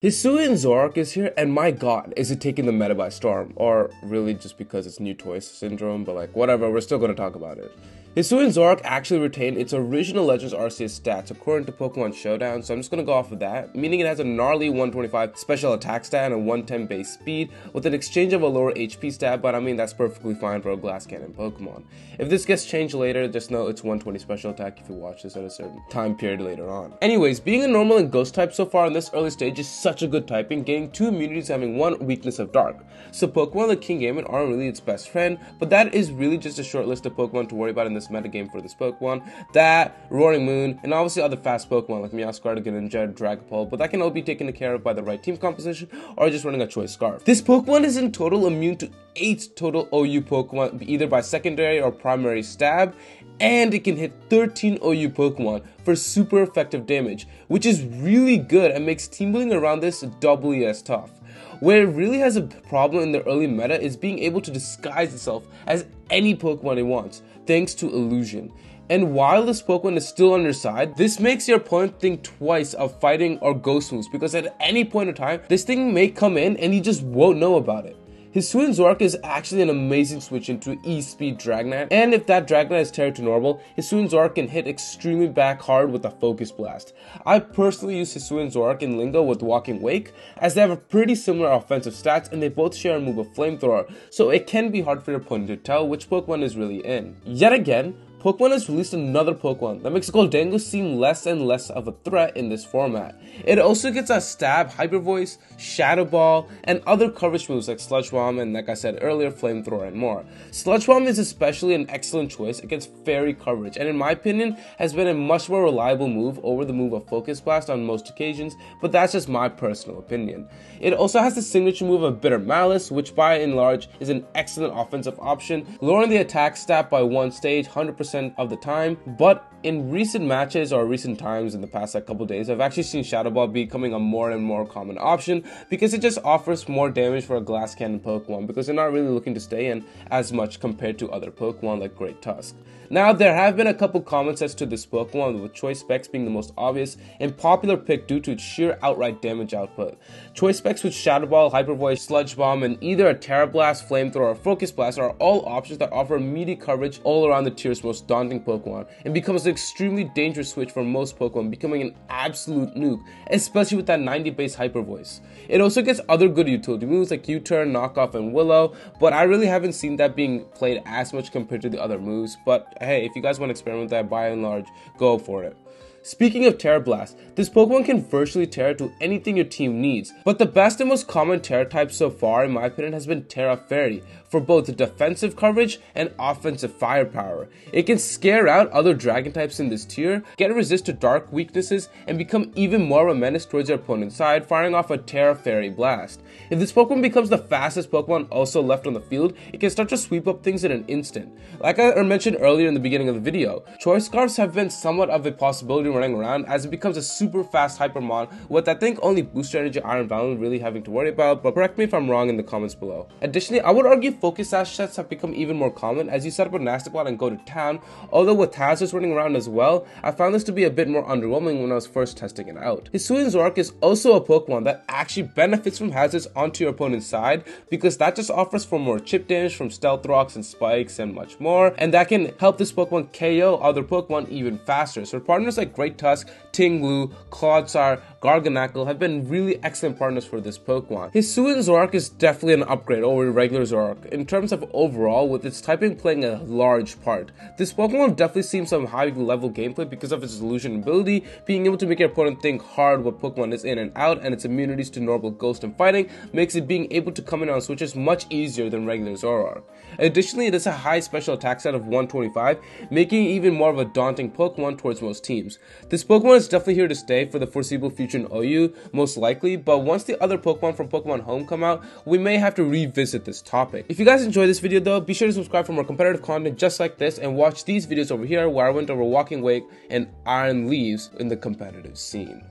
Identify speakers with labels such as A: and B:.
A: Hisuian Zork is here, and my god, is it taking the meta by storm? Or really just because it's new toys syndrome, but like, whatever, we're still gonna talk about it. Hisuian Zork actually retained its original Legends Arceus stats according to Pokemon Showdown, so I'm just gonna go off of that, meaning it has a gnarly 125 special attack stat and a 110 base speed, with an exchange of a lower HP stat, but I mean that's perfectly fine for a Glass Cannon Pokemon. If this gets changed later, just know it's 120 special attack if you watch this at a certain time period later on. Anyways, being a normal and ghost type so far in this early stage is such a good typing, getting 2 immunities having 1 weakness of dark. So Pokemon like Kingambit aren't really its best friend, but that is really just a short list of Pokemon to worry about in this metagame for this Pokemon. That, Roaring Moon, and obviously other fast Pokemon like Meowscarada, Greninja, Dragapult, but that can all be taken care of by the right team composition or just running a Choice Scarf. This Pokemon is in total immune to 8 total OU Pokemon, either by secondary or primary stab, and it can hit 13 OU Pokemon for super effective damage, which is really good and makes team building around this doubly as tough. Where it really has a problem in the early meta is being able to disguise itself as any Pokemon it wants, thanks to Illusion. And while this Pokemon is still on your side, this makes your opponent think twice of fighting or ghost moves, because at any point in time, this thing may come in and you just won't know about it. Hisuian Zork is actually an amazing switch into E-Speed Dragonite, and if that Dragonite is Terra to normal, Hisuian Zork can hit extremely back hard with a Focus Blast. I personally use Hisuian Zork in Lingo with Walking Wake, as they have a pretty similar offensive stats and they both share a move of Flamethrower, so it can be hard for your opponent to tell which Pokemon is really in. Yet again, Pokemon has released another Pokemon that makes Gholdengo seem less and less of a threat in this format. It also gets a Stab, Hyper Voice, Shadow Ball, and other coverage moves like Sludge Bomb and, like I said earlier, Flamethrower and more. Sludge Bomb is especially an excellent choice against fairy coverage, and in my opinion has been a much more reliable move over the move of Focus Blast on most occasions, but that's just my personal opinion. It also has the signature move of Bitter Malice, which by and large is an excellent offensive option, lowering the attack stat by 1 stage 100% of the time, but in recent matches or recent times in the past couple days, I've actually seen Shadow Ball becoming a more and more common option because it just offers more damage for a Glass Cannon Pokemon because they're not really looking to stay in as much compared to other Pokemon like Great Tusk. Now, there have been a couple comments as to this Pokemon, with Choice Specs being the most obvious and popular pick due to its sheer outright damage output. Choice Specs with Shadow Ball, Hyper Voice, Sludge Bomb, and either a Terra Blast, Flamethrower, or Focus Blast are all options that offer immediate coverage all around the tier's most daunting Pokemon, and becomes an extremely dangerous switch for most Pokemon, becoming an absolute nuke, especially with that 90 base Hyper Voice. It also gets other good utility moves like U-Turn, Knockoff, and Willow, but I really haven't seen that being played as much compared to the other moves, but hey, if you guys want to experiment with that, by and large, go for it. Speaking of Terra Blast, this Pokemon can virtually Terra to anything your team needs, but the best and most common Terra type so far, in my opinion, has been Terra Fairy, for both defensive coverage and offensive firepower. It can scare out other dragon types in this tier, get a resist to dark weaknesses, and become even more of a menace towards your opponent's side, firing off a Terra Fairy Blast. If this Pokemon becomes the fastest Pokemon also left on the field, it can start to sweep up things in an instant. Like I mentioned earlier in the beginning of the video, Choice Scarfs have been somewhat of a possibility running around as it becomes a super fast Hypermon with I think only Booster Energy Iron Balloon really having to worry about, but correct me if I'm wrong in the comments below. Additionally, I would argue Focus Sash sets have become even more common as you set up a Nasty Plot and go to town, although with Tazos running around as well, I found this to be a bit more underwhelming when I was first testing it out. Hisuian Zork is also a Pokemon that actually benefits from hazards onto your opponent's side because that just offers for more chip damage from Stealth Rocks and Spikes and much more, and that can help this Pokemon KO other Pokemon even faster. So partners like Great Tusk, Tinglu, Clodsire, Garganacl have been really excellent partners for this Pokemon. Hisuian Zork is definitely an upgrade over regular Zork in terms of overall, with its typing playing a large part. This Pokemon definitely seems some high level gameplay because of its illusion ability, being able to make your opponent think hard what Pokemon is in and out, and its immunities to normal Ghost and Fighting makes it being able to come in on switches much easier than regular Zoroark. Additionally, it has a high special attack stat of 125, making it even more of a daunting Pokemon towards most teams. This Pokemon is definitely here to stay for the foreseeable future in OU, most likely, but once the other Pokemon from Pokemon Home come out, we may have to revisit this topic. If you guys enjoyed this video though, be sure to subscribe for more competitive content just like this, and watch these videos over here where I went over Walking Wake and Iron Leaves in the competitive scene.